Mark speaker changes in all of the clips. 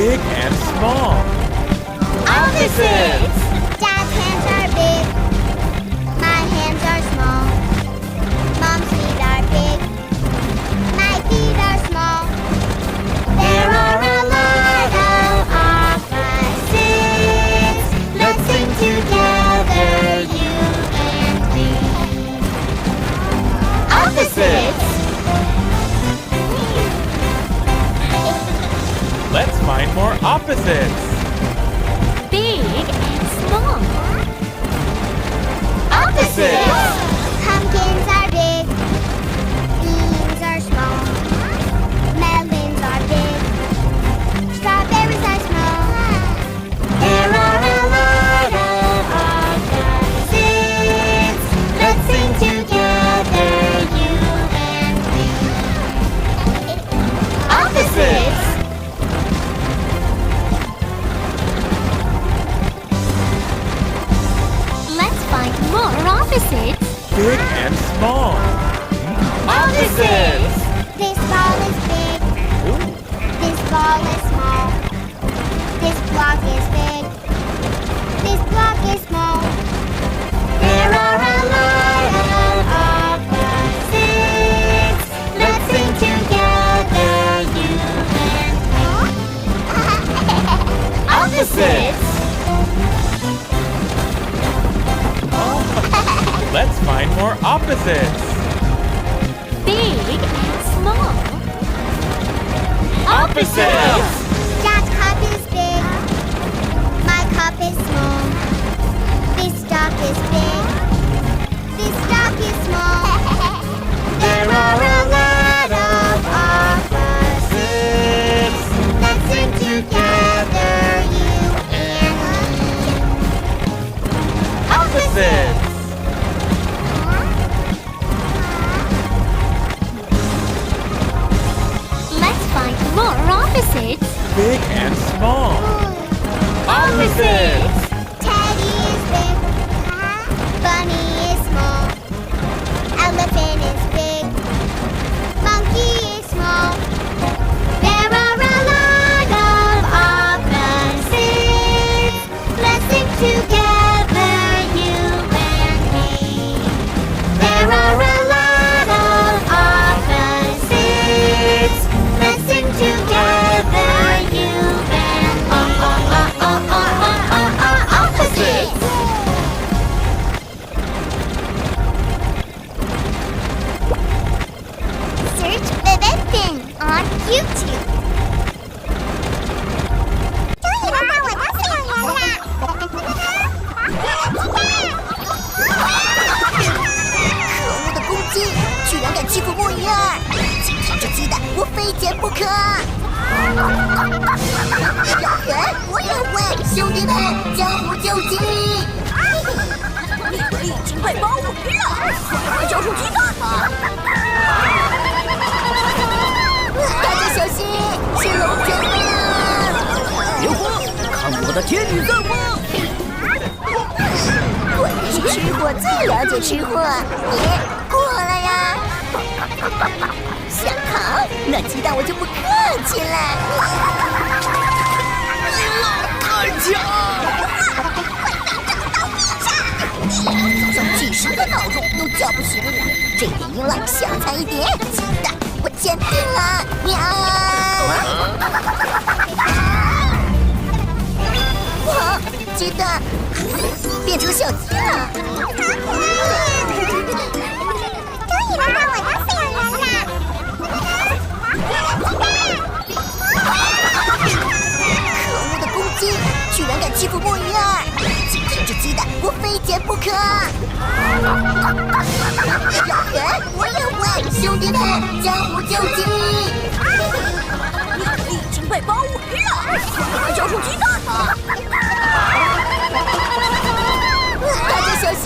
Speaker 1: Big and small.
Speaker 2: Opposites! Dad's hands are big. My hands are small. Mom's feet are big. My feet are small. There are a lot of opposites. Let's sing together, you and me. Opposites!
Speaker 1: Let's find more opposites.
Speaker 2: Big and small. Opposites! Pumpkins are big. Beans are small. Melons are big. Strawberries are small. There are a lot of opposites. Let's sing together, you and me. Opposites! Let's find more opposites.
Speaker 1: Big and small.
Speaker 2: Opposites! This ball is big. This ball is small. This block is big. This block is small. There are a lot of opposites. Let's sing together, you and me. Opposites!
Speaker 1: Let's find more opposites.
Speaker 2: Big and small.
Speaker 1: Opposites!
Speaker 2: Dad's cup is big. My cup is small. This duck is big. This duck is small. There are a lot of opposites. Let's sing together, you and me.
Speaker 1: Opposites!
Speaker 2: Let's find more opposites.
Speaker 1: Big and small.
Speaker 2: Opposites! Teddy is big. Bunny is small. Elephant is big. Monkey is small. There are a lot of opposites. Let's sing together, you and me. There are a lot of opposites. Let's sing together, you and opposites. Search Bebepin on YouTube. 终于轮到我的小人了！可恶的公鸡，居然敢欺负木鱼儿！今天这鸡蛋我非捡不可！有人，我也会，兄弟们，江湖救急！你已经被包围了，快交出鸡蛋吧！大家小心，是龙卷风！
Speaker 3: 别慌，看我的天女散花！
Speaker 2: 果然是吃货最了解吃货，你过来呀！想逃，那鸡蛋我就不客气了。
Speaker 3: 你老太强！
Speaker 2: 早上几十个闹钟都叫不醒我，这点音浪小菜一碟，鸡蛋我坚定了！喵！哇，鸡蛋变成小鸡了！终于轮到我当饲养员了！可恶的公鸡，居然敢欺负木鱼儿！今天这鸡蛋我非捡不可！有人，我也会，兄弟们，江湖救急！你已经被包围了，快交出鸡蛋吧！大家小心，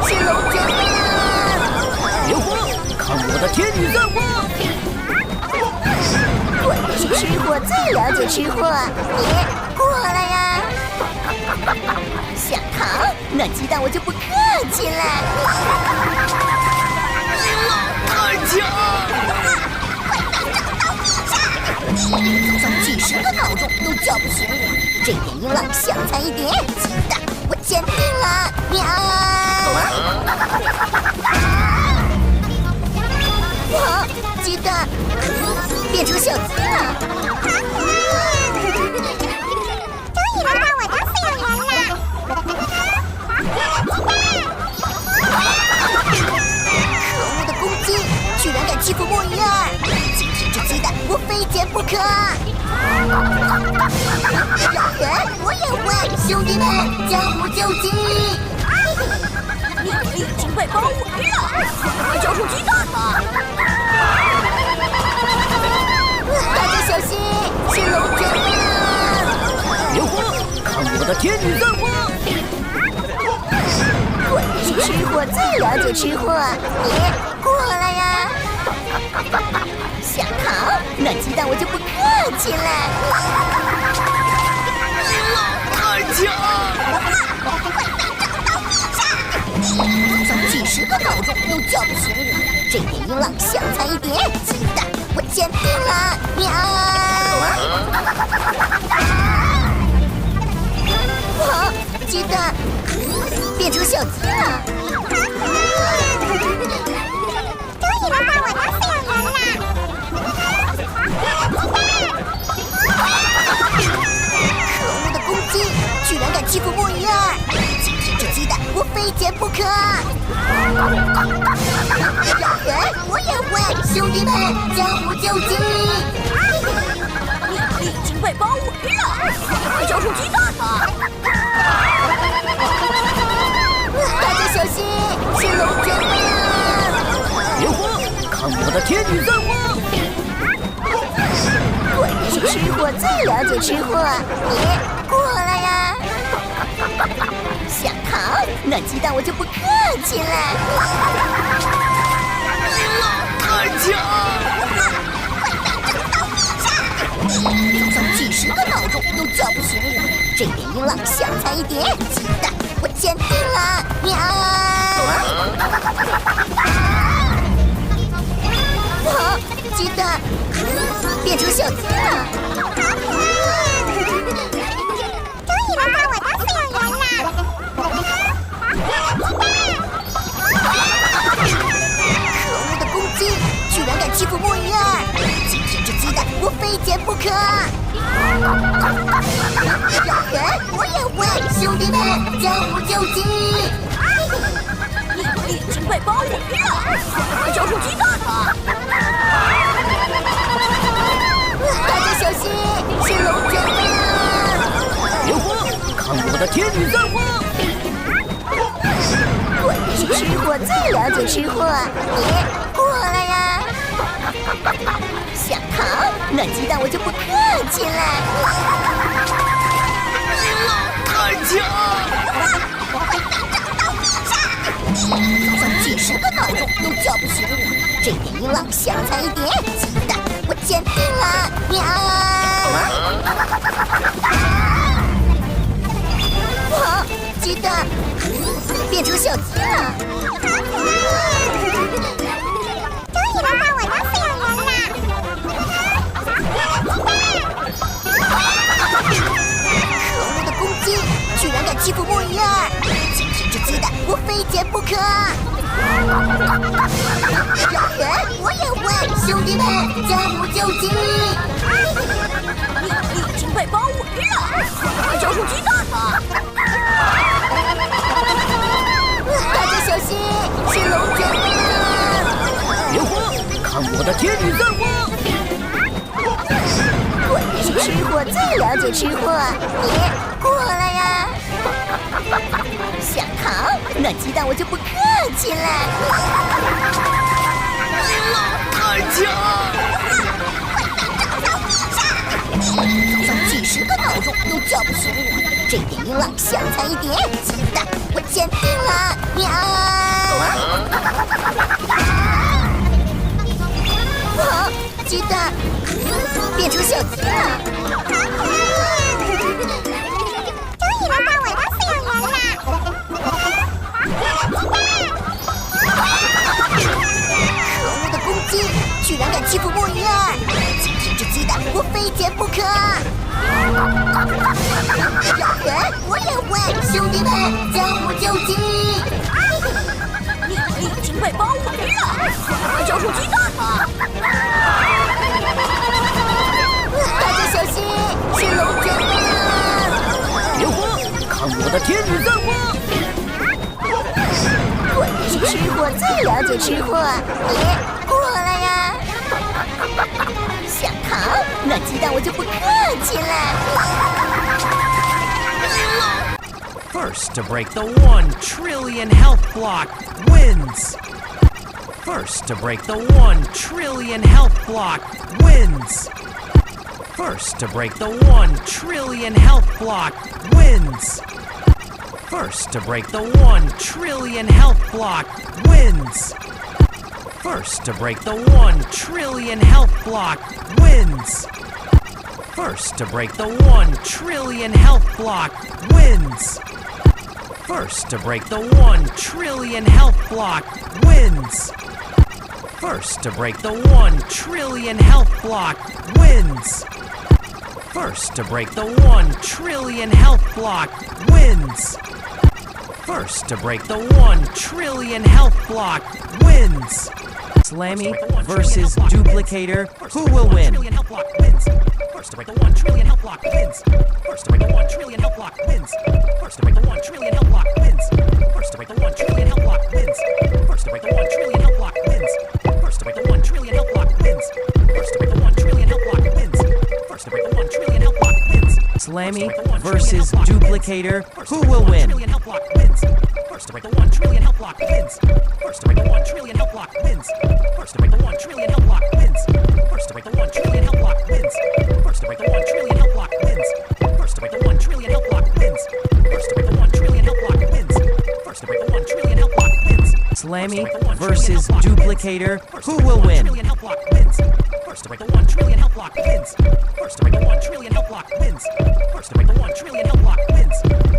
Speaker 2: 是龙卷风！
Speaker 3: 别慌，看我的天女散花！
Speaker 2: 果然是吃货最了解吃货，你过来呀！想逃，那鸡蛋我就不客气了。
Speaker 3: 你老太强！
Speaker 2: 快到地上！早上几十个闹钟都叫不醒我，这点音浪响才一点，鸡蛋我坚定了，喵！哇，鸡蛋变成小鸡了！终于轮到我当饲养员了！可恶的公鸡，居然敢欺负墨鱼儿！今天这鸡蛋我非捡不可！让人我也会，兄弟们江湖救急！你已经被包围了，快交出鸡蛋吧！大家小心，是龙卷风！
Speaker 3: 别慌，看我的天女散花！
Speaker 2: 我是吃货，最了解吃货，你过来呀！想逃，那鸡蛋我就不客气了。
Speaker 3: 太强！
Speaker 2: 早上几十个闹钟都叫不醒我，这点音浪响才一点，鸡蛋我坚定了，喵！哇，鸡蛋变成小鸡了！终于轮到我当饲养员了！可恶的公鸡，居然敢欺负墨鱼儿！今天这鸡蛋我非捡不可！让人我也会，兄弟们江湖救急！你已经被包围了，快交出鸡蛋吧！大家小心，是龙卷风！
Speaker 3: 别慌，看我的天女散花！
Speaker 2: 我是吃货，最了解吃货，你过来呀！想逃，那鸡蛋我就不客气了。
Speaker 3: 太强！
Speaker 2: 早上几十个闹钟都叫不醒我，这点音浪响才一点，鸡蛋我坚定了，喵！哇，鸡蛋变成小鸡了！终于轮到我当饲养员了！可恶的公鸡，居然敢欺负墨鱼儿！今天这鸡蛋我非捡不可！让人我也会，兄弟们江湖救急！你已经被包围了，快交出鸡蛋吧！大家小心，是龙卷风！
Speaker 3: 别慌，看我的天女散花！
Speaker 2: 我是吃货，最了解吃货，你过来呀！想逃，那鸡蛋我就不客气了。
Speaker 3: 太强！
Speaker 2: 早上几十个闹钟都叫不醒我，这点音浪响才一点，鸡蛋我坚定了，喵！哇，鸡蛋变成小鸡了！终于轮到我当饲养员了！可恶的公鸡，居然敢欺负墨鱼儿！今天这鸡蛋我非捡不可！让人我也会，兄弟们江湖救急！你已经被包围了，快交出鸡蛋吧！大家小心，是龙卷风！
Speaker 3: 别慌，看我的天女散花！
Speaker 2: 我是吃货，最了解吃货，你过来呀！想逃，那鸡蛋我就不客气了。
Speaker 3: 太强！
Speaker 2: 早上几十个闹钟都叫不醒我，这点音浪响才一点，鸡蛋我坚定了，喵！哇，鸡蛋变成小鸡了！终于轮到我当饲养员了！可恶的公鸡，居然敢欺负墨鱼儿！今天这鸡蛋我非我也会，兄弟们，将我救急！
Speaker 4: 你已经被包围了，快交出鸡蛋吧！
Speaker 2: 大家小心，是龙卷风！
Speaker 3: 别慌，看我的天女散花！
Speaker 2: 果然是吃货最了解吃货，你过来呀！想逃，那鸡蛋我就不客气了。
Speaker 5: First to break the 1 trillion health block wins. First to break the 1 trillion health block wins. First to break the 1 trillion health block wins. First to break the 1 trillion health block wins. First to break the 1 trillion health block wins. First to break the 1 trillion health block wins. First to break the 1 trillion health block wins. First to break the 1 trillion health block wins. First to break the 1 trillion health block wins. First to break the 1 trillion health block wins. Slammy versus Duplicator. Who will win? First to break the 1 trillion health block wins. First to break the 1 trillion health block wins. First to break the 1 trillion health block wins. First to break the 1 trillion health block wins. First to break the 1 trillion health block wins. First to break the 1 trillion health block wins. First to break the 1 trillion health block wins. First to break the 1 trillion health block wins. Slammy versus Duplicator. Who will win? First to break the 1 trillion health block wins. First to break the 1 trillion health block wins. First to break the 1 trillion health block wins. First to break the 1 trillion health block wins. First to break the 1 trillion health block wins. First to break the 1 trillion health block wins. First to break the 1 trillion health block wins. First to break the 1 trillion health block wins. Slammy versus Duplicator. Who will win? First to break the 1 trillion health block wins. First to break the 1 trillion health block wins. First to break the 1 trillion health block wins. First to break the 1 trillion health block wins. First to break the 1 trillion health block wins. First to break the 1 trillion health block wins. First to break the 1 trillion health block wins. First to break the 1 trillion health block wins. Slammy versus Duplicator. Who will win? First to break the 1 trillion health block wins. First to break the 1 trillion health block wins. First to break the 1 trillion health block wins.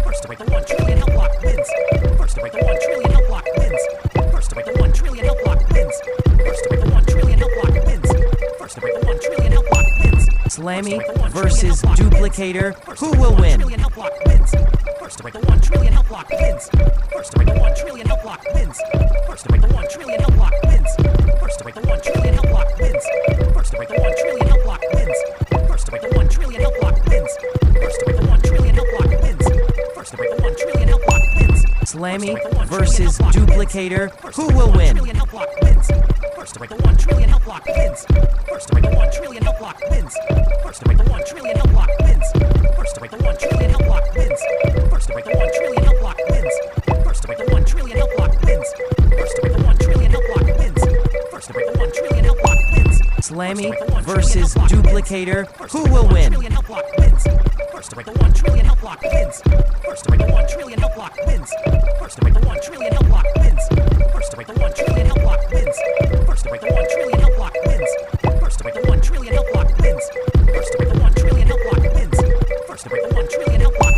Speaker 5: First to break the 1 trillion health block wins. First to break the 1 trillion health block wins. First to break the 1 trillion health block wins. First to break the 1 trillion health block wins. First to break the 1 trillion health block wins. Slammy versus Duplicator. Who will win? First to break the 1 trillion health block wins. First to break the 1 trillion health block wins. First to break the 1 trillion health block wins. First to break the 1 trillion health block wins. First to break the 1 trillion health block wins. First to break the 1 trillion health block wins. First to break the 1 trillion health block wins. First to break the 1 trillion health block wins. Slammy versus Duplicator. Who will win? First to break the 1 trillion health block wins. First to break the 1 trillion health block wins. First to break the 1 trillion health block wins. First to break the 1 trillion health block wins. First to break the 1 trillion health block wins. First to break the 1 trillion health block wins. First to break the 1 trillion health block wins. First to break the 1 trillion health block wins. Slammy versus Duplicator. Who will win? First to break the 1 trillion health block wins. First to break the 1 trillion health block wins. First to break the 1 trillion health block wins. First to break the 1 trillion health block wins. First to break the 1 trillion health block wins. First to break the 1 trillion health block wins. First to break the 1 trillion health block wins. First to break the 1 trillion health block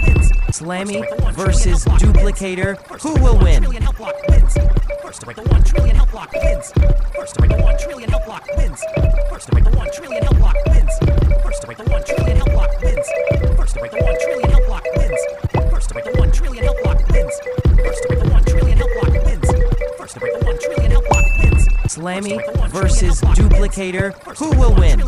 Speaker 5: wins. Slammy versus Duplicator. Who will win? First to break the 1 trillion health block wins. First to break the 1 trillion health block wins. First to break the 1 trillion health block wins. First to break the 1 trillion health block wins. First to break the 1 trillion health block wins. First to break the 1 trillion health block wins. First to break the 1 trillion health block wins. First to break the 1 trillion health block wins. Slammy versus Duplicator. Who will win?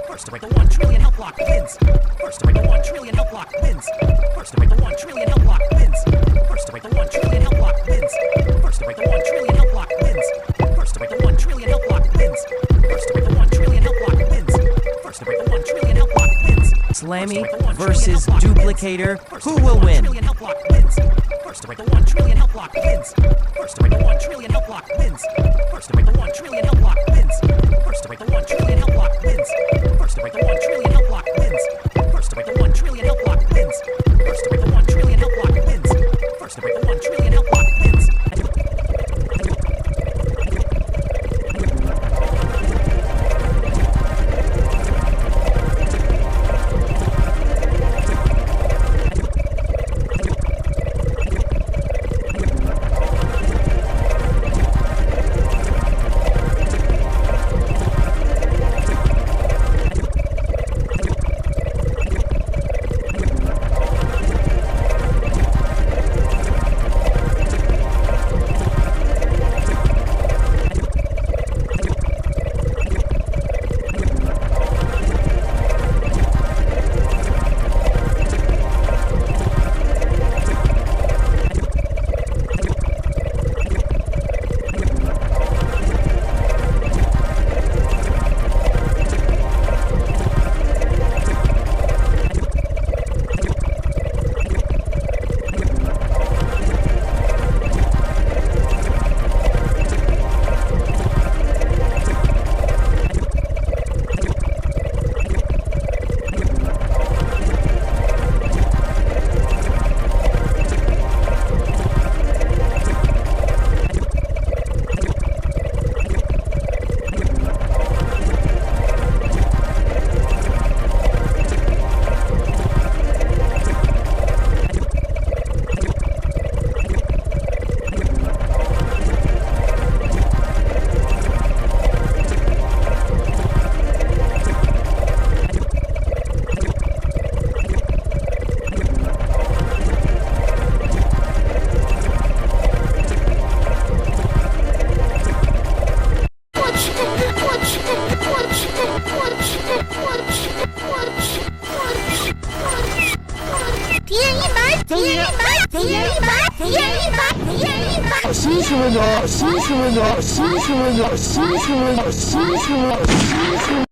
Speaker 5: First to break the 1 trillion health block wins. First to break the 1 trillion health block wins. First to break the 1 trillion health block wins. First to break the 1 trillion health block wins. First to break the 1 trillion health block wins. First to break the 1 trillion health block wins. First to break the 1 trillion health block wins. First to break the 1 trillion health block wins. Slammy versus Duplicator. Who will win? First to break the 1 trillion health block wins. First to break the 1 trillion health block wins. First to break the 1 trillion health block wins. First to break the 1 trillion health block wins. First to break the 1 trillion health block wins. First to break the 1 trillion health block wins. First to break the 1 trillion health block wins. First to break the 1 trillion health block wins.
Speaker 2: 敌人一门，敌人一门，敌人一门，敌人一门，敌人一门。
Speaker 6: 新出了，新出了，新出了，新出了，新出了，新出了。